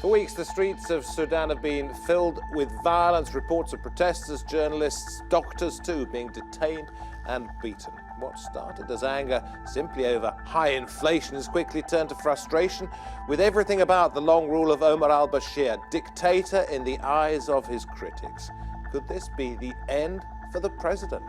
For weeks, the streets of Sudan have been filled with violence, reports of protesters, journalists, doctors too, being detained and beaten. What started as anger simply over high inflation has quickly turned to frustration with everything about the long rule of Omar Al-Bashir, dictator in the eyes of his critics. Could this be the end for the president?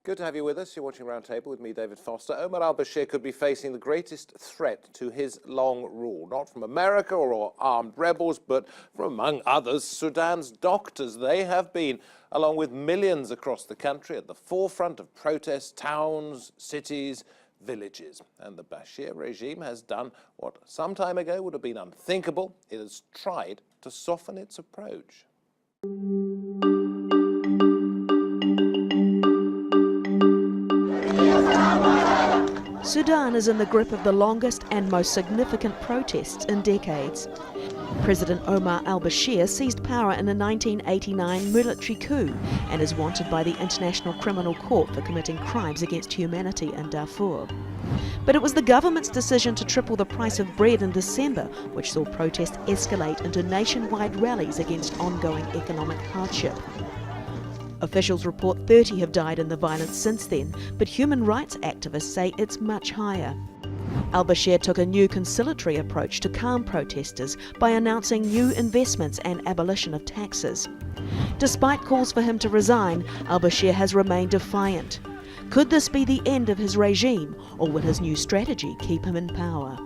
Good to have you with us. You're watching Roundtable with me, David Foster. Omar Al-Bashir could be facing the greatest threat to his long rule, not from America or armed rebels, but from, among others, Sudan's doctors. They have been, along with millions across the country, at the forefront of protests, towns, cities, villages. And the Bashir regime has done what some time ago would have been unthinkable. It has tried to soften its approach. Sudan is in the grip of the longest and most significant protests in decades. President Omar Al-Bashir seized power in a 1989 military coup and is wanted by the International Criminal Court for committing crimes against humanity in Darfur. But it was the government's decision to triple the price of bread in December which saw protests escalate into nationwide rallies against ongoing economic hardship. Officials report 30 have died in the violence since then, but human rights activists say it's much higher. Al-Bashir took a new conciliatory approach to calm protesters by announcing new investments and abolition of taxes. Despite calls for him to resign, Al-Bashir has remained defiant. Could this be the end of his regime, or will his new strategy keep him in power?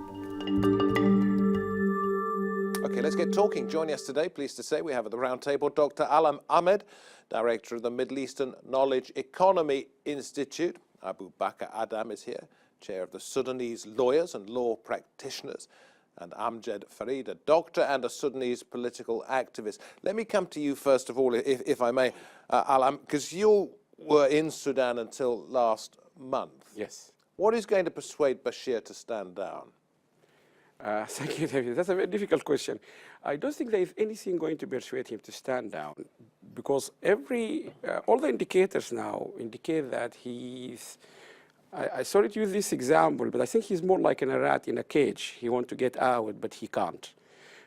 Okay, let's get talking. Joining us today, pleased to say, we have at the round table Dr. Allam Ahmed, Director of the Middle Eastern Knowledge Economy Institute. Abobaker Adam is here, Chair of the Sudanese Lawyers and Law Practitioners. And Amjed Farid, a doctor and a Sudanese political activist. Let me come to you first of all, if I may, Allam, because you were in Sudan until last month. Yes. What is going to persuade Bashir to stand down? Thank you, David. That's a very difficult question. I don't think there is anything going to persuade him to stand down, because all the indicators now indicate that he's, I sorry to use this example, but I think he's more like a rat in a cage. He wants to get out, but he can't,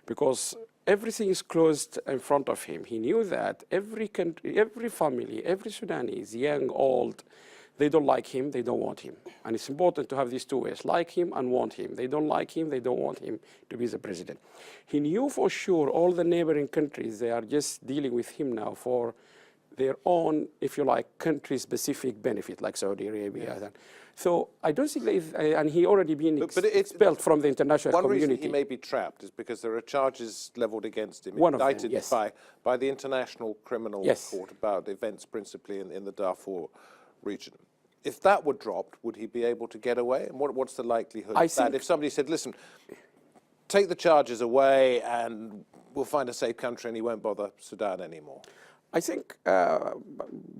because everything is closed in front of him. He knew that every country, every family, every Sudanese, young, old, they don't like him, they don't want him. And it's important to have these two ways, like him and want him. They don't like him, they don't want him to be the president. He knew for sure all the neighboring countries, they are just dealing with him now for their own, if you like, country-specific benefit, like Saudi Arabia. Yeah. So I don't think there is, and he already been expelled from the international community. One reason he may be trapped is because there are charges leveled against him, indicted yes, by the International Criminal Court about events principally in the Darfur region. If that were dropped, would he be able to get away? And what's the likelihood of that? If somebody said, listen, take the charges away and we'll find a safe country and he won't bother Sudan anymore. I think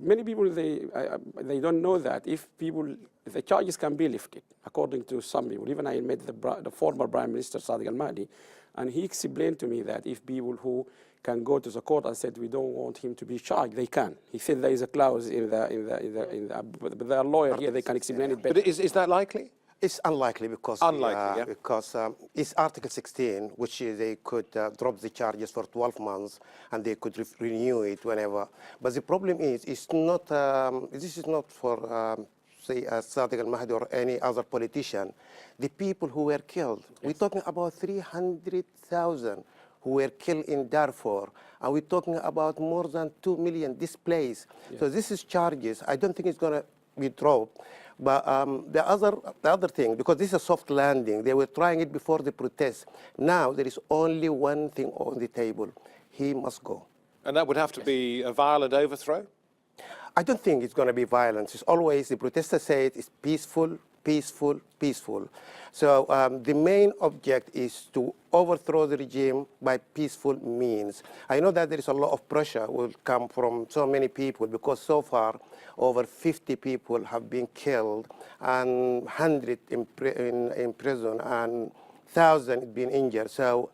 many people, they don't know that if the charges can be lifted, according to some people. Even I met the former Prime Minister, Sadiq Al-Mahdi, and he explained to me that if people who can go to the court and said we don't want him to be charged, they can. He said there is a clause in but their lawyer here, they can explain it better. But is that likely? It's unlikely because it's Article 16, which they could drop the charges for 12 months and they could renew it whenever. But the problem is, it's not. This is not for say Sadiq Al-Mahdi or any other politician. The people who were killed. We're talking about 300,000 who were killed in Darfur, and we're talking about more than 2 million displaced. So this is charges. I don't think it's going to be dropped. But the other thing, because this is a soft landing, they were trying it before the protest. Now there is only one thing on the table. He must go. And that would have to be a violent overthrow? I don't think it's going to be violence. It's always, the protesters say it's peaceful, peaceful, peaceful. So the main object is to overthrow the regime by peaceful means. I know that there is a lot of pressure will come from so many people because so far over 50 people have been killed and 100 in prison and thousands been injured. So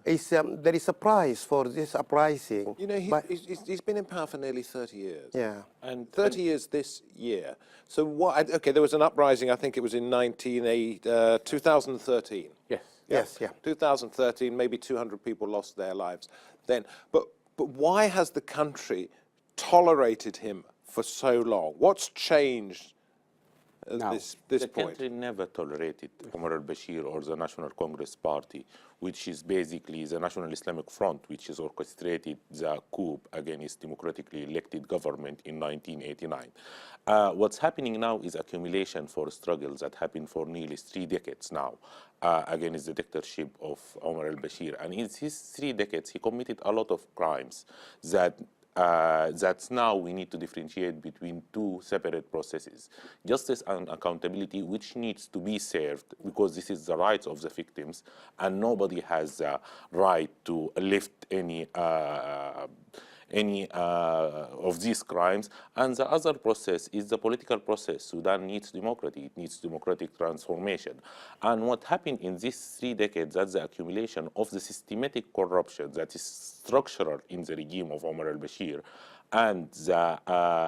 it's, there is a price for this uprising. You know, he's been in power for nearly 30 years. Yeah. And 30 years this year. So what, okay, there was an uprising, I think it was in 2013. Yes. Yes, yeah. 2013, maybe 200 people lost their lives then. But why has the country tolerated him for so long? What's changed at this the point? country never tolerated Omar Al-Bashir or the National Congress Party, which is basically the National Islamic Front, which has orchestrated the coup against democratically elected government in 1989. What's happening now is accumulation for struggles that happened for nearly 3 decades now against the dictatorship of Omar Al-Bashir. And in his 3 decades, he committed a lot of crimes that that's now we need to differentiate between 2 separate processes. Justice and accountability, which needs to be served because this is the rights of the victims and nobody has the right to lift any of these crimes. And the other process is the political process. Sudan needs democracy, it needs democratic transformation. And what happened in these 3 decades, that's the accumulation of the systematic corruption that is structural in the regime of Omar Al-Bashir, and the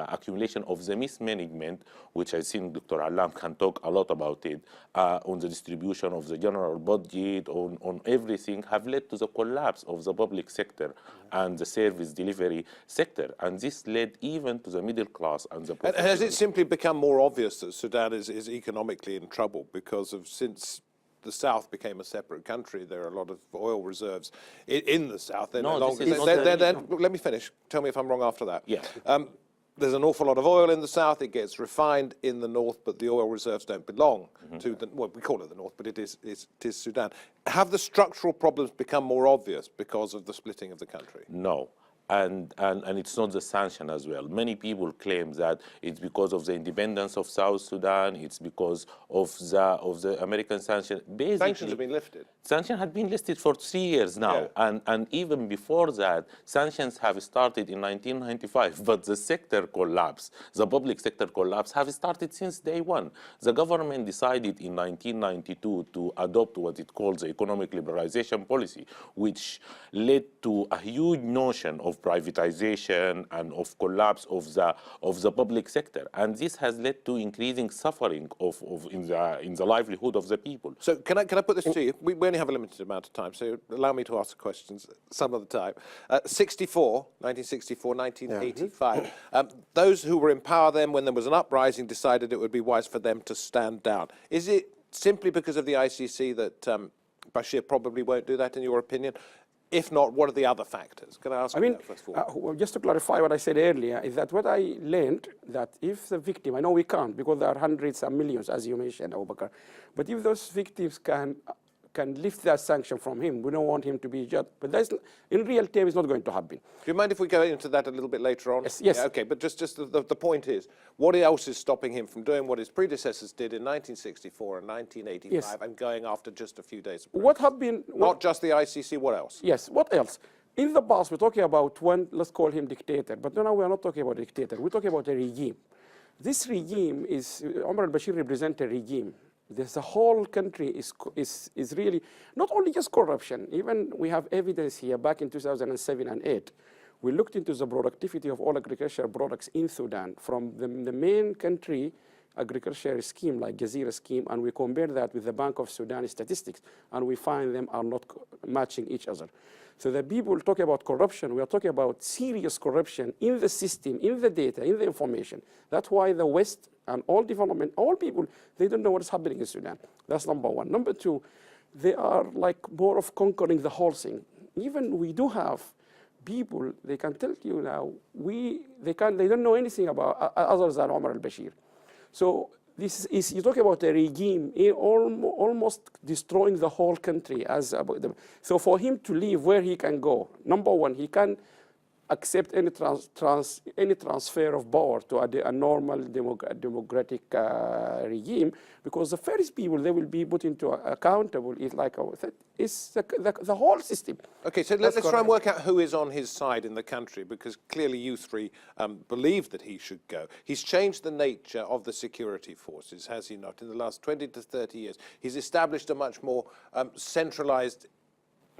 accumulation of the mismanagement, which I think Dr. Alam can talk a lot about it, on the distribution of the general budget, on everything, have led to the collapse of the public sector and the service delivery sector. And this led even to the middle class and the And has it simply become more obvious that Sudan is economically in trouble because of, since the South became a separate country, there are a lot of oil reserves in the South. They're no longer. Let me finish. Tell me if I'm wrong after that. Yeah. There's an awful lot of oil in the South. It gets refined in the North, but the oil reserves don't belong to the, well, we call it the North, but it is Sudan. Have the structural problems become more obvious because of the splitting of the country? No. And it's not the sanction as well. Many people claim that it's because of the independence of South Sudan, it's because of the American sanction. Basically, sanctions have been lifted. Sanctions had been listed for 3 years now, and even before that, sanctions have started in 1995, but the sector collapse, the public sector collapse, have started since day one. The government decided in 1992 to adopt what it calls the economic liberalization policy, which led to a huge notion of privatization and of collapse of the public sector, and this has led to increasing suffering in the livelihood of the people. So can I put this to you? We only have a limited amount of time, so allow me to ask questions some of the time. 1964, 1985. Those who were in power then, when there was an uprising, decided it would be wise for them to stand down. Is it simply because of the ICC that Bashir probably won't do that, in your opinion? If not, what are the other factors? Can I ask you that first of all? Just to clarify what I said earlier, is that what I learned, that if the victim, I know we can't, because there are hundreds and millions, as you mentioned, Abobaker, but if those victims can lift that sanction from him, we don't want him to be judged. But that's, in real terms, it's not going to happen. Do you mind if we go into that a little bit later on? Yes. Yeah, okay, but just the point is, what else is stopping him from doing what his predecessors did in 1964 and 1985 and going after just a few days? What have been... Not just the ICC, what else? Yes, what else? In the past, we're talking about one, let's call him dictator, but now we're not talking about a dictator, we're talking about a regime. This regime is, Omar Al-Bashir represents a regime. The whole country is really not only just corruption. Even we have evidence here back in 2007 and 8. We looked into the productivity of all agricultural products in Sudan from the main country agriculture scheme like Jazeera scheme, and we compare that with the Bank of Sudan statistics, and we find them are not matching each other. So the people talk about corruption, we are talking about serious corruption in the system, in the data, in the information. That's why the West and all development, all people, they don't know what is happening in Sudan. That's number one. Number two, they are like more of conquering the whole thing. Even we do have people, they can tell you now, they don't know anything about other than Omar Al-Bashir. So this is, you talk about a regime almost destroying the whole country. So for him to leave, where he can go? Number one, he can accept any transfer of power to a normal democratic regime, because the first people they will be put into accountable is like the whole system. Okay, so let's try and work out who is on his side in the country, because clearly you three believe that he should go. He's changed the nature of the security forces, has he not, in the last 20 to 30 years? He's established a much more centralized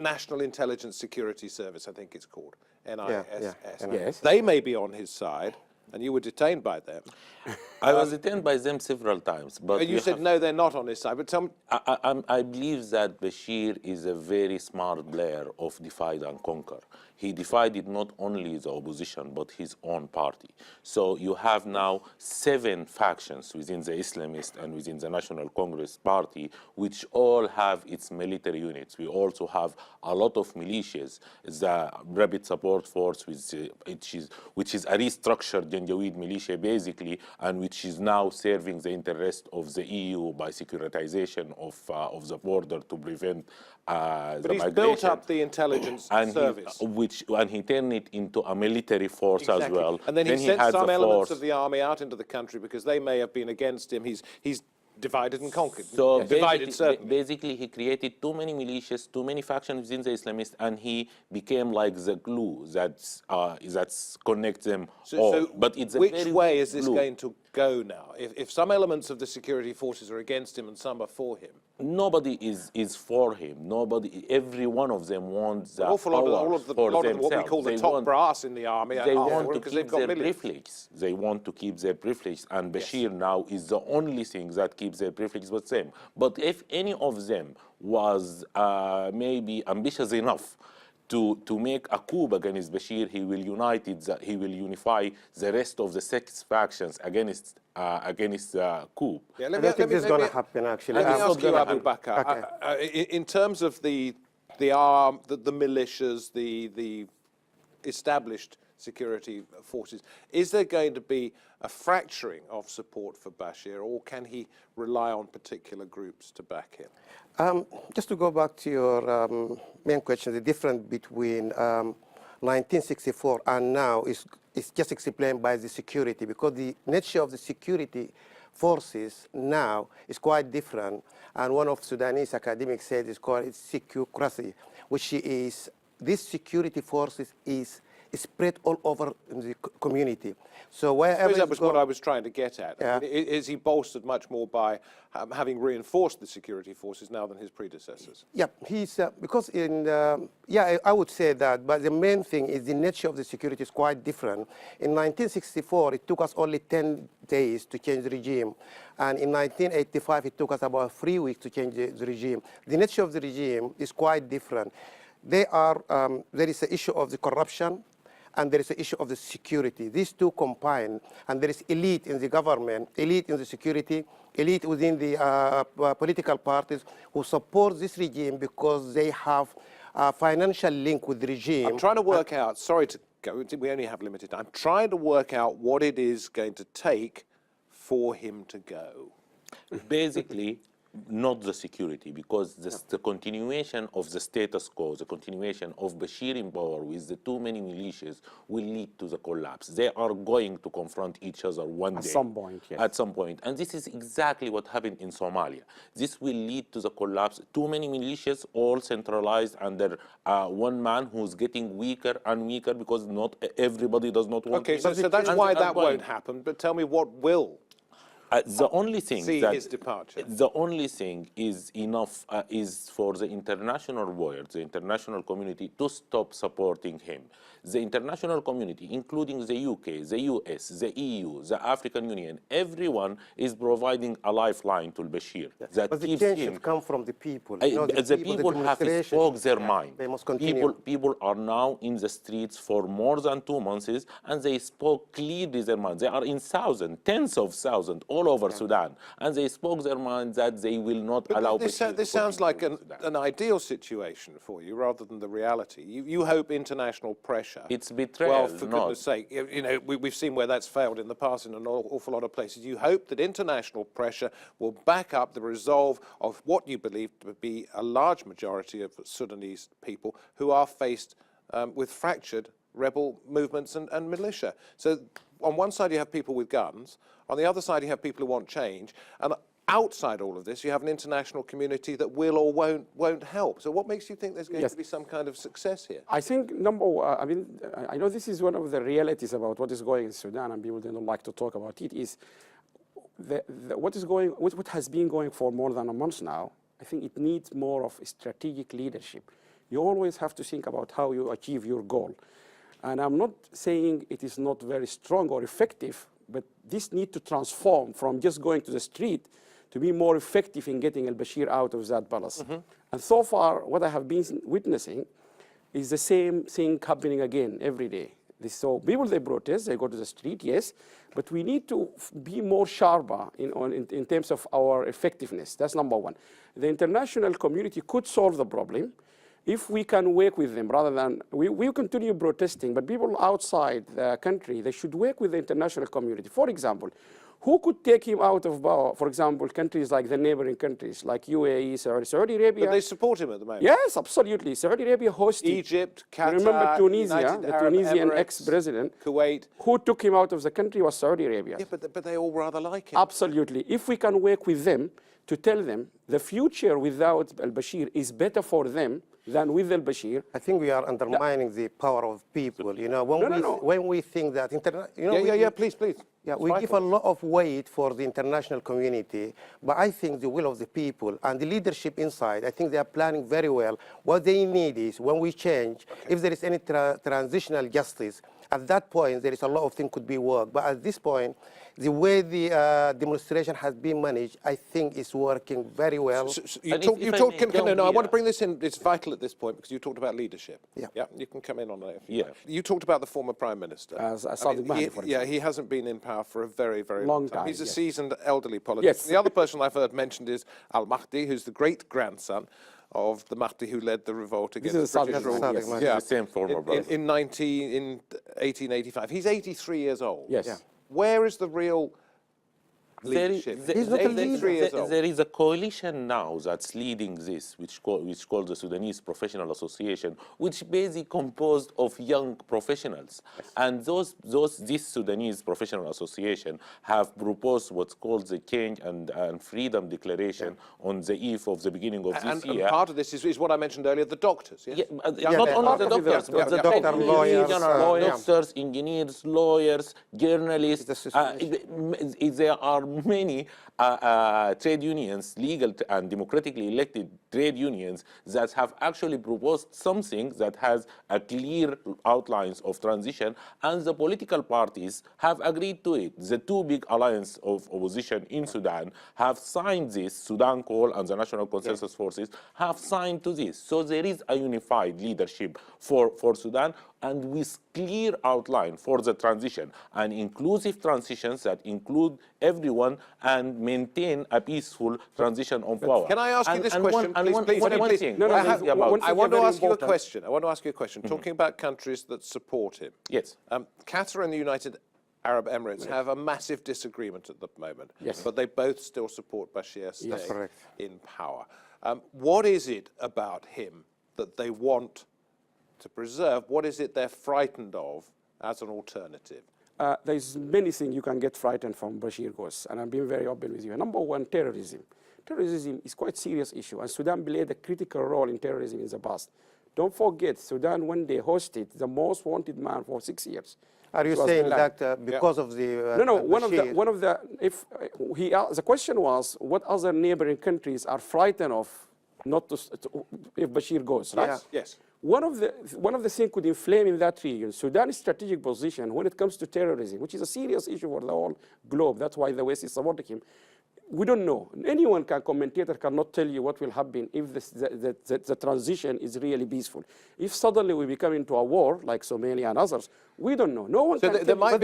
National Intelligence Security Service, I think it's called, NISS. Yes. They may be on his side, and you were detained by them. I was detained by them several times. But you said, no, they're not on his side. But tell me. I believe that Bashir is a very smart player of divide and conquer. He divided not only the opposition, but his own party. So you have now 7 factions within the Islamist and within the National Congress Party, which all have its military units. We also have a lot of militias, the Rapid Support Force, which is a restructured Janjaweed militia, basically, and which is now serving the interest of the EU by securitization of the border to prevent the migration. But he's built up the intelligence service. And he turned it into a military force as well. And then he sent some elements of the army out into the country because they may have been against him. He's divided and conquered. So basically, he created too many militias, too many factions within the Islamists, and he became like the glue that connects them all. So but it's which way is this going to go now? If some elements of the security forces are against him and some are for him? Nobody is for him. Every one of them wants the a lot of what we call the top brass in the army. They want to keep their privilege. They want to keep their privilege, and Bashir now is the only thing that keeps their privilege the same. But if any of them was maybe ambitious enough to make a coup against Bashir, he will unify the rest of the 6 factions against coup. Yeah, I think this is going to happen, actually. Let me ask you, Abobaker, in terms of the militias, the established security forces, is there going to be a fracturing of support for Bashir, or can he rely on particular groups to back him? Just to go back to your main question, the difference between 1964 and now is just explained by the security, because the nature of the security forces now is quite different. And one of Sudanese academics said it's called security, which is these security forces is spread all over the community. So wherever that was what I was trying to get at. Yeah. I mean, is he bolstered much more by having reinforced the security forces now than his predecessors? Yeah, he's because I would say that. But the main thing is the nature of the security is quite different. In 1964, it took us only 10 days to change the regime, and in 1985, it took us about 3 weeks to change the regime. The nature of the regime is quite different. There is the issue of the corruption, and there is the issue of the security. These two combine, and there is elite in the government, elite in the security, elite within the political parties who support this regime because they have a financial link with the regime. I'm trying to work out, sorry to go, we only have limited time. I'm trying to work out what it is going to take for him to go. Basically, not the security, because the continuation of the status quo, the continuation of Bashir in power with the too many militias will lead to the collapse. They are going to confront each other one day. At some point, yes. At some point. And this is exactly what happened in Somalia. This will lead to the collapse. Too many militias, all centralized under one man who's getting weaker and weaker because not everybody does not want to. Okay, so that's why that won't happen. But tell me what will. The only thing his departure. The only thing is enough is for the international world, the international community, to stop supporting him. The international community, including the UK, the US, the EU, the African Union, everyone is providing a lifeline to Bashir. Yes. That but the keeps change him. should come from the people. The people have spoke their mind. They must continue. People are now in the streets for more than 2 months, and they spoke clearly their mind. They are in thousands, tens of thousands, all over Sudan, and they spoke their mind that they will not allow Bashir. This sounds like an ideal situation for you rather than the reality. You hope international pressure. It's betrayal. Well, for goodness sake, you know, we've seen where that's failed in the past in an awful lot of places. You hope that international pressure will back up the resolve of what you believe to be a large majority of Sudanese people who are faced with fractured rebel movements and militia. So on one side you have people with guns, on the other side you have people who want change, and outside all of this you have an international community that will or won't help. So what makes you think there's going to be some kind of success here? I think I mean, I know this is one of the realities about what is going in Sudan, and people don't like to talk about it, is what has been going for more than a month now. I think it needs more of strategic leadership. You always have to think about how you achieve your goal. And I'm not saying it is not very strong or effective, but this needs to transform from just going to the street to be more effective in getting al-Bashir out of that palace. And so far, what I have been witnessing is the same thing happening again every day. So people, they protest, they go to the street, yes, but we need to be more sharper in terms of our effectiveness. That's number one. The international community could solve the problem if we can work with them rather than, we continue protesting, but people outside the country, they should work with the international community. For example, who could take him out of power? For example, countries like the neighboring countries, like UAE, Saudi Arabia. But they support him at the moment. Yes, absolutely. Saudi Arabia hosted. Egypt, Qatar, remember Tunisia, United the Arab Tunisian Emirates, ex-president. Kuwait. Who took him out of the country was Saudi Arabia. Yeah, but they all rather like him. Absolutely. If we can work with them to tell them the future without al-Bashir is better for them than with al-Bashir. I think we are undermining the power of people. You know, when we think that please. Yeah, we give a lot of weight for the international community, but I think the will of the people and the leadership inside, I think they are planning very well. What they need is when we change, if there is any transitional justice, at that point there is a lot of things could be worked. But at this point, the way the demonstration has been managed, I think is working very well. I want to bring this in. It's vital at this point because you talked about leadership. Yeah, you can come in on that. You talked about the former prime minister. He hasn't been in power for a very, very long time. He's a seasoned elderly politician. Yes. The other person I've heard mentioned is Al-Mahdi, who's the great-grandson of the Mahdi who led the revolt against British rule. The same former brother. In 1885. He's 83 years old. Yes. Yeah. Where is the real leadership? There is a coalition now that's leading this, which called the Sudanese Professional Association, which basically composed of young professionals. Yes. And this Sudanese Professional Association have proposed what's called the Change and Freedom Declaration on the eve of the beginning of this year. And part of this is what I mentioned earlier, the doctors. Yes? Not only the doctors, but the doctors, engineers, lawyers, journalists. There are many trade unions, legal and democratically elected trade unions, that have actually proposed something that has a clear outlines of transition, and the political parties have agreed to it. The two big alliances of opposition in Sudan have signed this. Sudan Call and the National Consensus Forces have signed to this. So there is a unified leadership for Sudan, and with clear outline for the transition, and inclusive transitions that include everyone and maintain a peaceful transition of power. Can I ask you this question, please? I want to ask you a question. Talking about countries that support him. Yes. Qatar and the United Arab Emirates have a massive disagreement at the moment. Yes. But they both still support Bashir staying in power. What is it about him that they want to preserve? What is it they're frightened of as an alternative? There's many things you can get frightened from Bashir goes, and I'm being very open with you. Number one, terrorism. Terrorism is quite a serious issue, and Sudan played a critical role in terrorism in the past. Don't forget, Sudan, when they hosted the most wanted man for 6 years. Are you saying that because of the the question was, what other neighboring countries are frightened of not to if Bashir goes, right? Yeah. Yes. One of the things could inflame in that region, Sudan's strategic position when it comes to terrorism, which is a serious issue for the whole globe. That's why the West is supporting him. We don't know. Anyone commentator cannot tell you what will happen if the transition is really peaceful. If suddenly we become into a war, like Somalia and others, We don't know. No one so can there might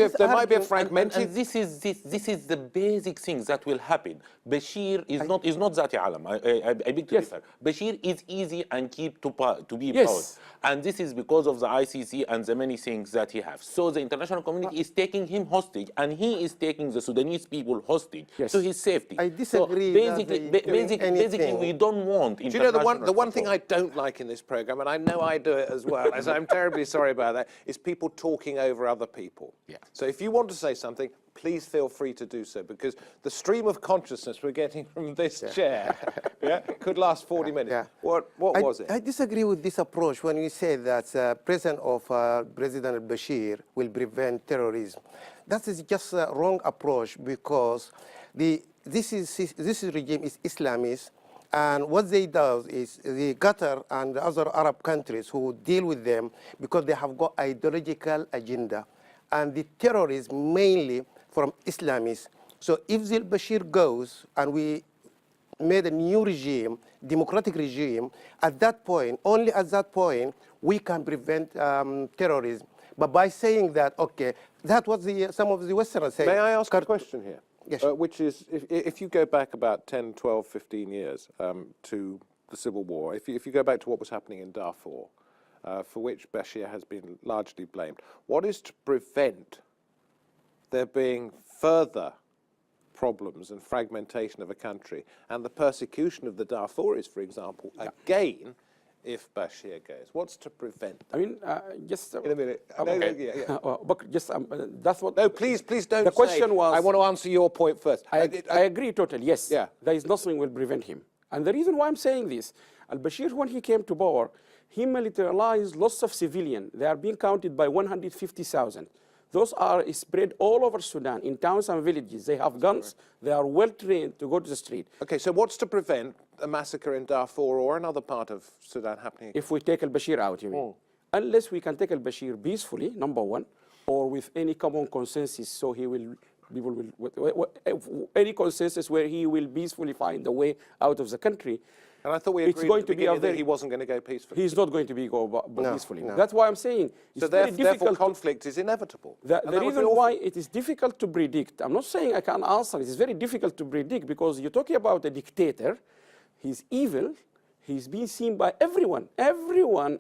be a fragmented... And this is the basic things that will happen. Bashir is not Zati Alam. I beg to differ. Bashir is easy and keep to be proud. And this is because of the ICC and the many things that he has. So the international community is taking him hostage, and he is taking the Sudanese people hostage to his safety. I disagree. So basically, we don't want international... Do you know, the one thing I don't like in this program, and I know I do it as well, as I'm terribly sorry about that, is people talking over other people. Yeah. So if you want to say something, please feel free to do so, because the stream of consciousness we're getting from this chair could last 40 minutes. Yeah. What was it? I disagree with this approach when you say that President Al-Bashir will prevent terrorism. That is just a wrong approach, because this regime is Islamist, and what they do is the Qatar and the other Arab countries who deal with them because they have got ideological agenda, and the terrorism mainly from Islamists. So if Al-Bashir goes and we made a new regime, democratic regime, at that point, only at that point, we can prevent terrorism. But by saying that, okay, that was some of the Westerners saying. May I ask a question here? Yes. Which is, if you go back about 10, 12, 15 years to the Civil War, if you go back to what was happening in Darfur, for which Bashir has been largely blamed, what is to prevent there being further problems and fragmentation of a country and the persecution of the Darfuris, for example, again, if Bashir goes? What's to prevent that? I mean, just in a minute. But just that's what. No, please don't. The question was. I want to answer your point first. I agree totally. Yes. Yeah. There is nothing will prevent him. And the reason why I'm saying this, Al-Bashir, when he came to power, he militarized lots of civilians. They are being counted by 150,000. Those are spread all over Sudan, in towns and villages. They have guns. They are well trained to go to the street. Okay, so what's to prevent a massacre in Darfur or another part of Sudan happening? If we take Al-Bashir out, you mean? Unless we can take Al-Bashir peacefully, number one, or with any common consensus, so people will, any consensus where he will peacefully find a way out of the country. And I thought we agreed at the beginning that he wasn't going to go peacefully. He's not going to go peacefully. No. That's why I'm saying it's so very therefore difficult. Conflict is inevitable. The reason why it is difficult to predict, I'm not saying I can't answer, it is very difficult to predict, because you're talking about a dictator. He's evil. He's being seen by everyone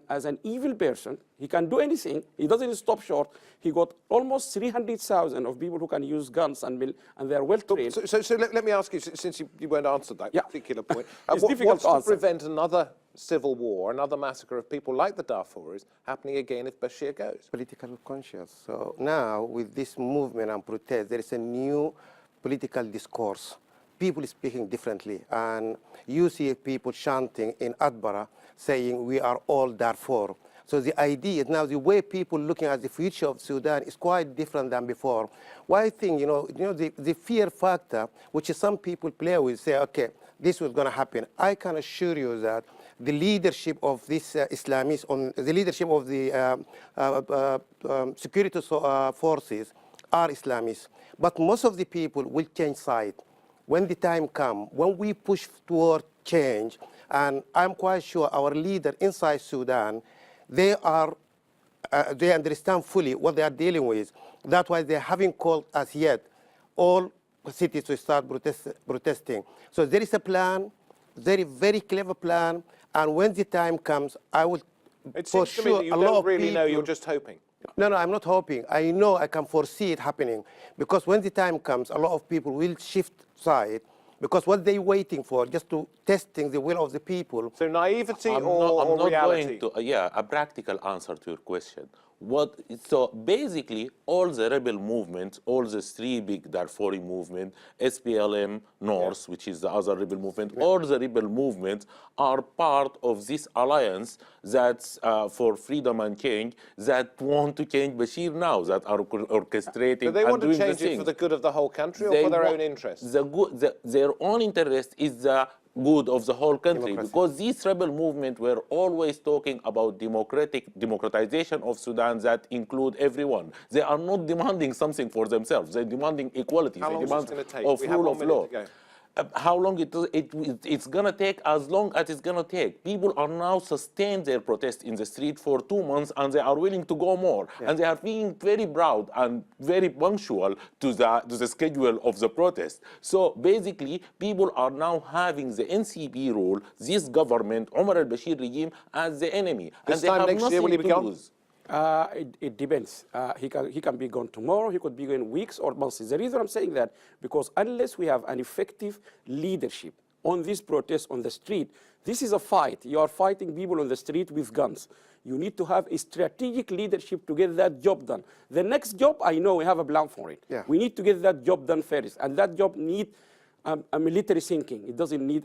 as an evil person. He can do anything. He doesn't stop short. He got almost 300,000 of people who can use guns and they are well trained. So let me ask you, since you won't answer that particular point, it's difficult to answer. Prevent another civil war, another massacre of people like the Darfuris happening again if Bashir goes? Political conscience. So now with this movement and protest, there is a new political discourse. People speaking differently, and you see people chanting in Adbara saying we are all Darfur. So the idea is now the way people looking at the future of Sudan is quite different than before. Why I think, the fear factor, which is some people play with, say, okay, this was going to happen. I can assure you that the leadership of these Islamists, the leadership of the security forces are Islamists. But most of the people will change side. When the time comes, when we push toward change, and I'm quite sure our leader inside Sudan, they understand fully what they are dealing with. That's why they haven't called us yet, all cities to start protesting. So there is a plan, very, very clever plan, and when the time comes, I will for sure you don't really know, you're just hoping. No, I'm not hoping. I know I can foresee it happening, because when the time comes, a lot of people will shift side, because what they're waiting for, just to testing the will of the people. So naivety I'm or not reality? going to, a practical answer to your question. So basically, all the rebel movements, all the three big Darfuri movement, SPLM, North, which is the other rebel movement, all the rebel movements are part of this alliance that's for freedom and change, that want to change Bashir now, that are orchestrating. Do they want to change it for the good of the whole country or for their own interests? Their own interest is the good of the whole country, because these rebel movements were always talking about democratization of Sudan that include everyone. They are not demanding something for themselves. They're demanding equality. How long is it going to take? Of We have rule 1 of minute law. to go. how long it's going to take, as long as it's going to take. People are now sustained their protest in the street for 2 months, and they are willing to go more. Yeah. And they are being very proud and very punctual to the schedule of the protest. So basically, people are now having the NCP rule, this government, Omar Al-Bashir regime, as the enemy. This time next year, will he be gone? It depends. He can be gone tomorrow. He could be gone weeks or months. The reason I'm saying that, because unless we have an effective leadership on this protest on the street, this is a fight. You are fighting people on the street with guns. You need to have a strategic leadership to get that job done. The next job, I know we have a plan for it. Yeah. We need to get that job done first, and that job needs a military thinking. It doesn't need,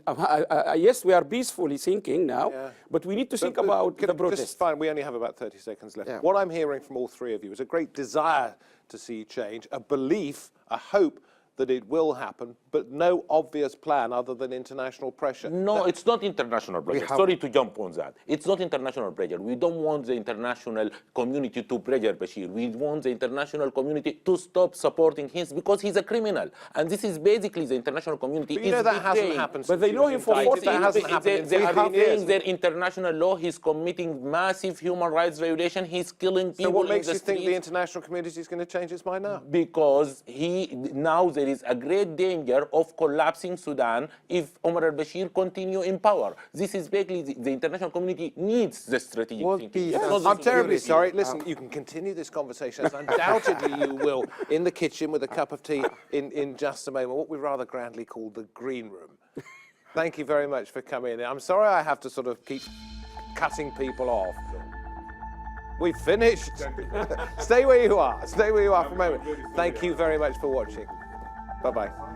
yes, we are peacefully thinking now, but we need to think about the protest. Just fine, we only have about 30 seconds left. Yeah. What I'm hearing from all three of you is a great desire to see change, a belief, a hope that it will happen, but no obvious plan other than international pressure. No, it's not international pressure. Sorry to jump on that. It's not international pressure. We don't want the international community to pressure Bashir. We want the international community to stop supporting him because he's a criminal. And this is basically the international community. But you know that hasn't happened. But they know him for 40 years. That hasn't happened. They are violating their international law. He's committing massive human rights violation. He's killing people. So what makes you think the international community is going to change its mind now? Because now there is a great danger of collapsing Sudan if Omar Al-Bashir continue in power. This is basically the international community needs the strategic thinking. I'm terribly sorry. Listen, you can continue this conversation, as undoubtedly you will, in the kitchen with a cup of tea in just a moment, what we rather grandly call the green room. Thank you very much for coming in. I'm sorry I have to sort of keep cutting people off. We've finished. Stay where you are. Stay where you are for a moment. Thank you very much for watching. Bye-bye.